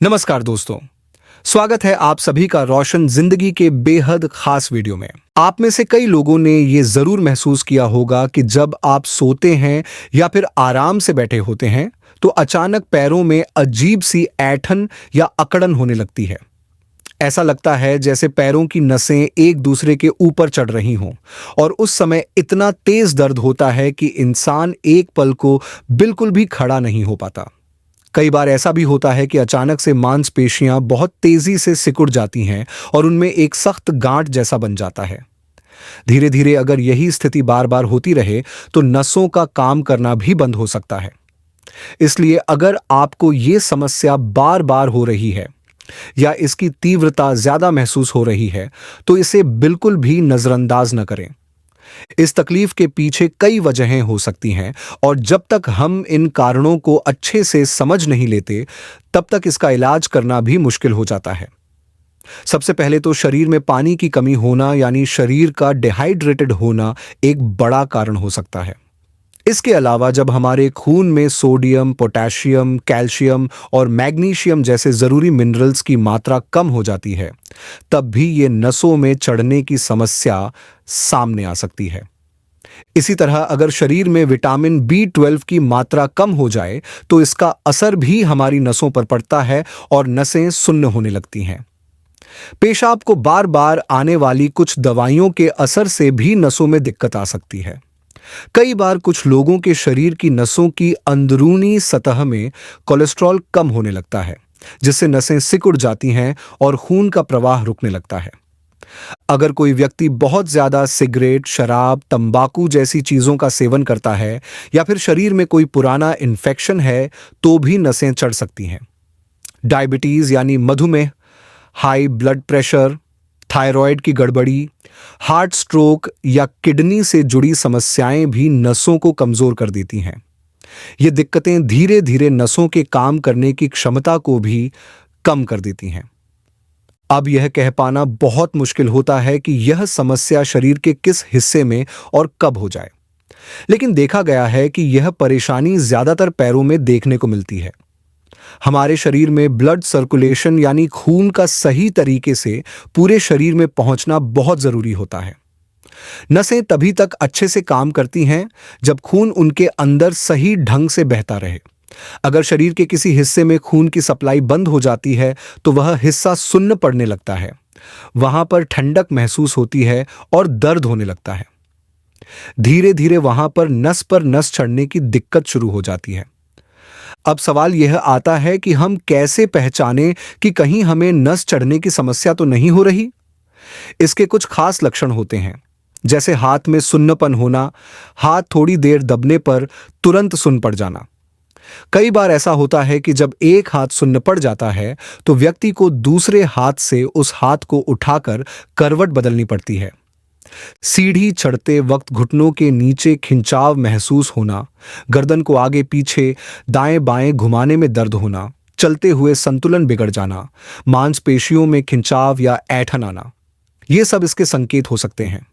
नमस्कार दोस्तों। स्वागत है आप सभी का रोशन जिंदगी के बेहद खास वीडियो में। आप में से कई लोगों ने ये जरूर महसूस किया होगा कि जब आप सोते हैं या फिर आराम से बैठे होते हैं तो अचानक पैरों में अजीब सी ऐंठन या अकड़न होने लगती है। ऐसा लगता है जैसे पैरों की नसें एक दूसरे के ऊपर चढ़ रही हों और उस समय इतना तेज दर्द होता है कि इंसान एक पल को बिल्कुल भी खड़ा नहीं हो पाता। कई बार ऐसा भी होता है कि अचानक से मांसपेशियां बहुत तेजी से सिकुड़ जाती हैं और उनमें एक सख्त गांठ जैसा बन जाता है। धीरे धीरे अगर यही स्थिति बार बार होती रहे तो नसों का काम करना भी बंद हो सकता है। इसलिए अगर आपको ये समस्या बार बार हो रही है या इसकी तीव्रता ज्यादा महसूस हो रही है तो इसे बिल्कुल भी नजरअंदाज न करें। इस तकलीफ के पीछे कई वजहें हो सकती हैं और जब तक हम इन कारणों को अच्छे से समझ नहीं लेते तब तक इसका इलाज करना भी मुश्किल हो जाता है। सबसे पहले तो शरीर में पानी की कमी होना यानी शरीर का डिहाइड्रेटेड होना एक बड़ा कारण हो सकता है। इसके अलावा जब हमारे खून में सोडियम, पोटेशियम, कैल्शियम और मैग्नीशियम जैसे जरूरी मिनरल्स की मात्रा कम हो जाती है तब भी ये नसों में चढ़ने की समस्या सामने आ सकती है। इसी तरह अगर शरीर में विटामिन बी 12 की मात्रा कम हो जाए तो इसका असर भी हमारी नसों पर पड़ता है और नसें सुन्न होने लगती हैं। पेशाब को बार बार आने वाली कुछ दवाइयों के असर से भी नसों में दिक्कत आ सकती है। कई बार कुछ लोगों के शरीर की नसों की अंदरूनी सतह में कोलेस्ट्रॉल कम होने लगता है जिससे नसें सिकुड़ जाती हैं और खून का प्रवाह रुकने लगता है। अगर कोई व्यक्ति बहुत ज्यादा सिगरेट, शराब, तंबाकू जैसी चीजों का सेवन करता है या फिर शरीर में कोई पुराना इन्फेक्शन है तो भी नसें चढ़ सकती हैं। डायबिटीज यानी मधुमेह, हाई ब्लड प्रेशर, थायराइड की गड़बड़ी, हार्ट स्ट्रोक या किडनी से जुड़ी समस्याएं भी नसों को कमजोर कर देती हैं। ये दिक्कतें धीरे धीरे नसों के काम करने की क्षमता को भी कम कर देती हैं। अब यह कह पाना बहुत मुश्किल होता है कि यह समस्या शरीर के किस हिस्से में और कब हो जाए, लेकिन देखा गया है कि यह परेशानी ज्यादातर पैरों में देखने को मिलती है। हमारे शरीर में ब्लड सर्कुलेशन यानी खून का सही तरीके से पूरे शरीर में पहुंचना बहुत जरूरी होता है। नसें तभी तक अच्छे से काम करती हैं जब खून उनके अंदर सही ढंग से बहता रहे। अगर शरीर के किसी हिस्से में खून की सप्लाई बंद हो जाती है तो वह हिस्सा सुन्न पड़ने लगता है, वहां पर ठंडक महसूस होती है और दर्द होने लगता है। धीरे धीरे वहां पर नस चढ़ने की दिक्कत शुरू हो जाती है। अब सवाल यह आता है कि हम कैसे पहचानें कि कहीं हमें नस चढ़ने की समस्या तो नहीं हो रही। इसके कुछ खास लक्षण होते हैं, जैसे हाथ में सुन्नपन होना, हाथ थोड़ी देर दबने पर तुरंत सुन्न पड़ जाना। कई बार ऐसा होता है कि जब एक हाथ सुन्न पड़ जाता है तो व्यक्ति को दूसरे हाथ से उस हाथ को उठाकर करवट बदलनी पड़ती है। सीढ़ी चढ़ते वक्त घुटनों के नीचे खिंचाव महसूस होना, गर्दन को आगे पीछे दाएं बाएं घुमाने में दर्द होना, चलते हुए संतुलन बिगड़ जाना, मांसपेशियों में खिंचाव या ऐंठन आना, ये सब इसके संकेत हो सकते हैं।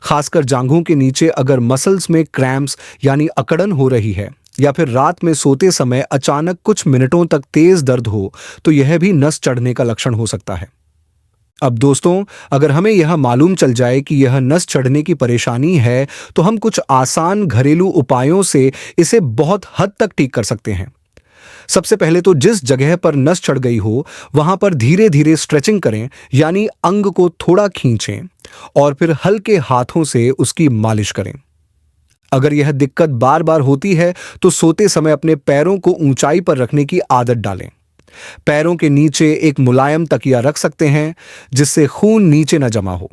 खासकर जांघों के नीचे अगर मसल्स में क्रैम्प्स यानी अकड़न हो रही है या फिर रात में सोते समय अचानक कुछ मिनटों तक तेज दर्द हो तो यह भी नस चढ़ने का लक्षण हो सकता है। अब दोस्तों, अगर हमें यह मालूम चल जाए कि यह नस चढ़ने की परेशानी है तो हम कुछ आसान घरेलू उपायों से इसे बहुत हद तक ठीक कर सकते हैं। सबसे पहले तो जिस जगह पर नस चढ़ गई हो वहां पर धीरे धीरे स्ट्रेचिंग करें यानी अंग को थोड़ा खींचें और फिर हल्के हाथों से उसकी मालिश करें। अगर यह दिक्कत बार बार होती है तो सोते समय अपने पैरों को ऊंचाई पर रखने की आदत डालें। पैरों के नीचे एक मुलायम तकिया रख सकते हैं जिससे खून नीचे न जमा हो।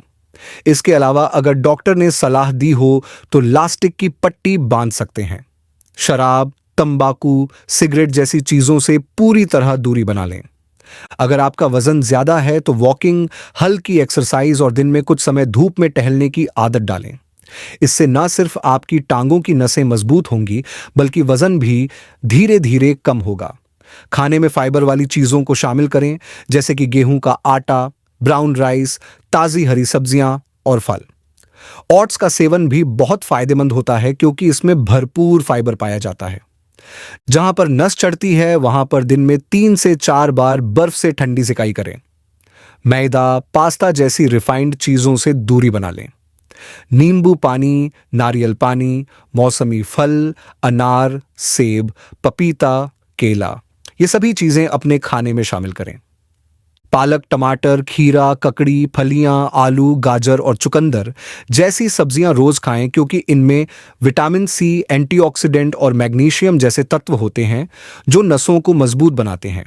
इसके अलावा अगर डॉक्टर ने सलाह दी हो तो लास्टिक की पट्टी बांध सकते हैं। शराब, तंबाकू, सिगरेट जैसी चीजों से पूरी तरह दूरी बना लें। अगर आपका वजन ज्यादा है तो वॉकिंग, हल्की एक्सरसाइज और दिन में कुछ समय धूप में टहलने की आदत डालें। इससे न सिर्फ आपकी टांगों की नसें मजबूत होंगी बल्कि वजन भी धीरे धीरे कम होगा। खाने में फाइबर वाली चीजों को शामिल करें, जैसे कि गेहूं का आटा, ब्राउन राइस, ताजी हरी सब्जियां और फल। ओट्स का सेवन भी बहुत फायदेमंद होता है क्योंकि इसमें भरपूर फाइबर पाया जाता है। जहां पर नस चढ़ती है वहां पर दिन में 3 से 4 बार बर्फ से ठंडी सिकाई करें। मैदा, पास्ता जैसी रिफाइंड चीजों से दूरी बना लें। नींबू पानी, नारियल पानी, मौसमी फल, अनार, सेब, पपीता, केला, ये सभी चीजें अपने खाने में शामिल करें। पालक, टमाटर, खीरा, ककड़ी, फलियां, आलू, गाजर और चुकंदर जैसी सब्जियां रोज खाएं क्योंकि इनमें विटामिन सी, एंटीऑक्सीडेंट और मैग्नीशियम जैसे तत्व होते हैं जो नसों को मजबूत बनाते हैं।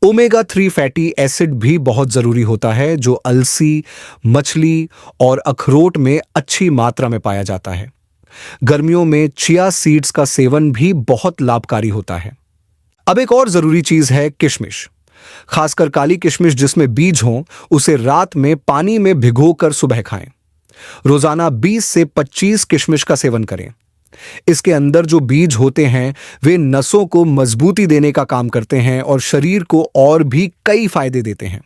ओमेगा 3 फैटी एसिड भी बहुत जरूरी होता है जो अलसी, मछली और अखरोट में अच्छी मात्रा में पाया जाता है। गर्मियों में चिया सीड्स का सेवन भी बहुत लाभकारी होता है। अब एक और जरूरी चीज है किशमिश। खासकर काली किशमिश जिसमें बीज हों, उसे रात में पानी में भिगोकर सुबह खाएं। रोजाना 20 से 25 किशमिश का सेवन करें। इसके अंदर जो बीज होते हैं वे नसों को मजबूती देने का काम करते हैं और शरीर को और भी कई फायदे देते हैं।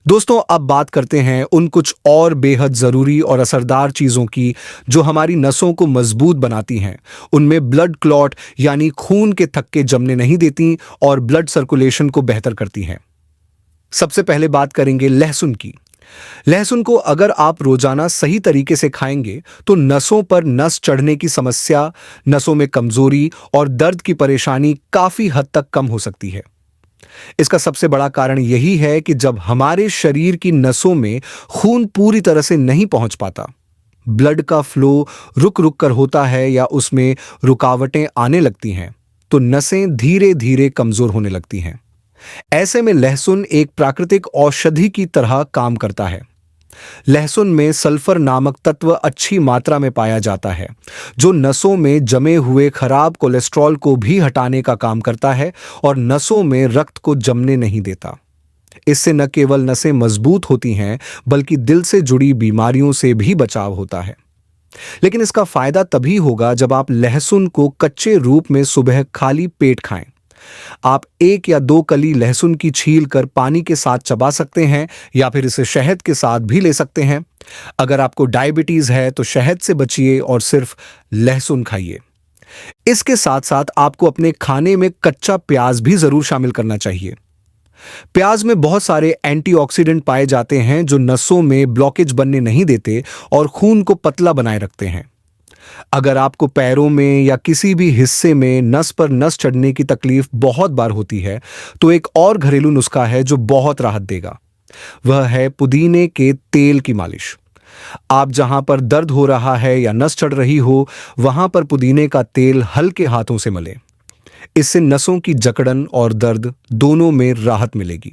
दोस्तों, अब बात करते हैं उन कुछ और बेहद जरूरी और असरदार चीजों की जो हमारी नसों को मजबूत बनाती हैं। उनमें ब्लड क्लॉट यानी खून के थक्के जमने नहीं देती और ब्लड सर्कुलेशन को बेहतर करती हैं। सबसे पहले बात करेंगे लहसुन की। लहसुन को अगर आप रोजाना सही तरीके से खाएंगे तो नसों पर नस चढ़ने की समस्या, नसों में कमजोरी और दर्द की परेशानी काफी हद तक कम हो सकती है। इसका सबसे बड़ा कारण यही है कि जब हमारे शरीर की नसों में खून पूरी तरह से नहीं पहुंच पाता, ब्लड का फ्लो रुक रुक कर होता है या उसमें रुकावटें आने लगती हैं, तो नसें धीरे धीरे कमजोर होने लगती हैं। ऐसे में लहसुन एक प्राकृतिक औषधि की तरह काम करता है। लहसुन में सल्फर नामक तत्व अच्छी मात्रा में पाया जाता है जो नसों में जमे हुए खराब कोलेस्ट्रॉल को भी हटाने का काम करता है और नसों में रक्त को जमने नहीं देता। इससे न केवल नसें मजबूत होती हैं बल्कि दिल से जुड़ी बीमारियों से भी बचाव होता है। लेकिन इसका फायदा तभी होगा जब आप लहसुन को कच्चे रूप में सुबह खाली पेट खाएं। आप 1 या 2 कली लहसुन की छील कर पानी के साथ चबा सकते हैं या फिर इसे शहद के साथ भी ले सकते हैं। अगर आपको डायबिटीज है तो शहद से बचिए और सिर्फ लहसुन खाइए। इसके साथ साथ आपको अपने खाने में कच्चा प्याज भी जरूर शामिल करना चाहिए। प्याज में बहुत सारे एंटीऑक्सीडेंट पाए जाते हैं जो नसों में ब्लॉकेज बनने नहीं देते और खून को पतला बनाए रखते हैं। अगर आपको पैरों में या किसी भी हिस्से में नस पर नस चढ़ने की तकलीफ बहुत बार होती है तो एक और घरेलू नुस्खा है जो बहुत राहत देगा। वह है पुदीने के तेल की मालिश। आप जहां पर दर्द हो रहा है या नस चढ़ रही हो वहां पर पुदीने का तेल हल्के हाथों से मलें। इससे नसों की जकड़न और दर्द दोनों में राहत मिलेगी।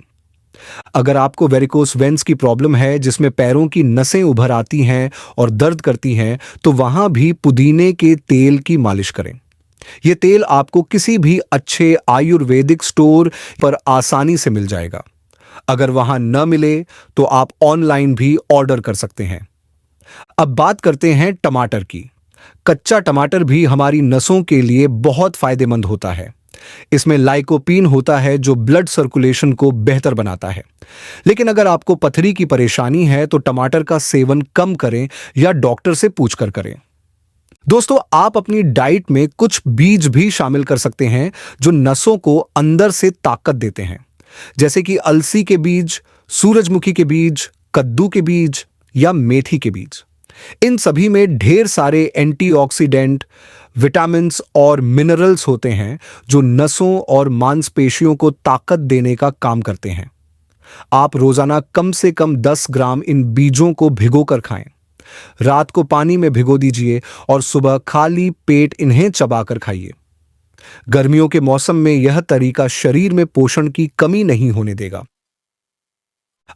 अगर आपको वेरिकोस वेन्स की प्रॉब्लम है जिसमें पैरों की नसें उभर आती हैं और दर्द करती हैं तो वहां भी पुदीने के तेल की मालिश करें। यह तेल आपको किसी भी अच्छे आयुर्वेदिक स्टोर पर आसानी से मिल जाएगा। अगर वहां न मिले तो आप ऑनलाइन भी ऑर्डर कर सकते हैं। अब बात करते हैं टमाटर की। कच्चा टमाटर भी हमारी नसों के लिए बहुत फायदेमंद होता है। इसमें लाइकोपीन होता है जो ब्लड सर्कुलेशन को बेहतर बनाता है। लेकिन अगर आपको पथरी की परेशानी है तो टमाटर का सेवन कम करें या डॉक्टर से पूछकर करें। दोस्तों, आप अपनी डाइट में कुछ बीज भी शामिल कर सकते हैं जो नसों को अंदर से ताकत देते हैं, जैसे कि अलसी के बीज, सूरजमुखी के बीज, कद्दू के बीज या मेथी के बीज। इन सभी में ढेर सारे एंटीऑक्सीडेंट, विटामिन्स और मिनरल्स होते हैं जो नसों और मांसपेशियों को ताकत देने का काम करते हैं। आप रोजाना कम से कम 10 ग्राम इन बीजों को भिगोकर खाएं। रात को पानी में भिगो दीजिए और सुबह खाली पेट इन्हें चबाकर खाइए। गर्मियों के मौसम में यह तरीका शरीर में पोषण की कमी नहीं होने देगा।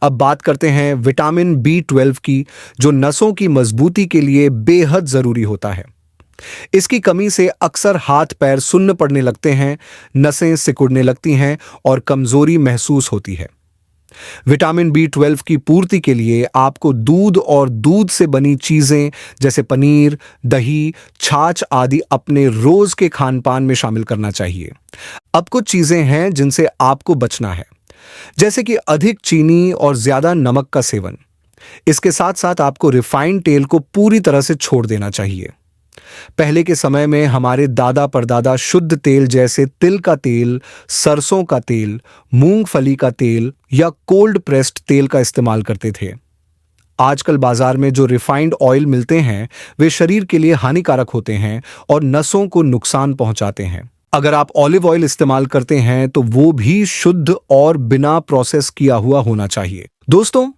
अब बात करते हैं विटामिन B12 की, जो नसों की मजबूती के लिए बेहद जरूरी होता है। इसकी कमी से अक्सर हाथ पैर सुन्न पड़ने लगते हैं, नसें सिकुड़ने लगती हैं और कमजोरी महसूस होती है। विटामिन B12 की पूर्ति के लिए आपको दूध और दूध से बनी चीजें जैसे पनीर, दही, छाछ आदि अपने रोज के खानपान में शामिल करना चाहिए। अब कुछ चीजें हैं जिनसे आपको बचना है, जैसे कि अधिक चीनी और ज्यादा नमक का सेवन। इसके साथ साथ आपको रिफाइंड तेल को पूरी तरह से छोड़ देना चाहिए। पहले के समय में हमारे दादा परदादा शुद्ध तेल जैसे तिल का तेल, सरसों का तेल, मूंगफली का तेल या कोल्ड प्रेस्ड तेल का इस्तेमाल करते थे। आजकल बाजार में जो रिफाइंड ऑयल मिलते हैं वे शरीर के लिए हानिकारक होते हैं और नसों को नुकसान पहुंचाते हैं। अगर आप ऑलिव ऑयल इस्तेमाल करते हैं तो वो भी शुद्ध और बिना प्रोसेस किया हुआ होना चाहिए। दोस्तों,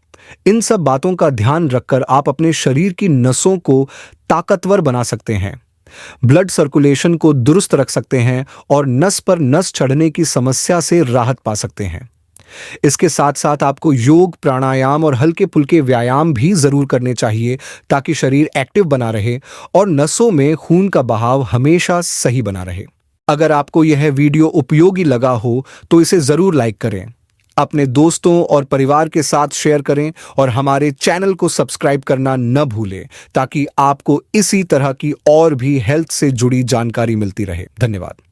इन सब बातों का ध्यान रखकर आप अपने शरीर की नसों को ताकतवर बना सकते हैं, ब्लड सर्कुलेशन को दुरुस्त रख सकते हैं और नस पर नस चढ़ने की समस्या से राहत पा सकते हैं। इसके साथ साथ आपको योग, प्राणायाम और हल्के फुल्के व्यायाम भी जरूर करने चाहिए ताकि शरीर एक्टिव बना रहे और नसों में खून का बहाव हमेशा सही बना रहे। अगर आपको यह वीडियो उपयोगी लगा हो तो इसे जरूर लाइक करें, अपने दोस्तों और परिवार के साथ शेयर करें और हमारे चैनल को सब्सक्राइब करना न भूलें ताकि आपको इसी तरह की और भी हेल्थ से जुड़ी जानकारी मिलती रहे। धन्यवाद।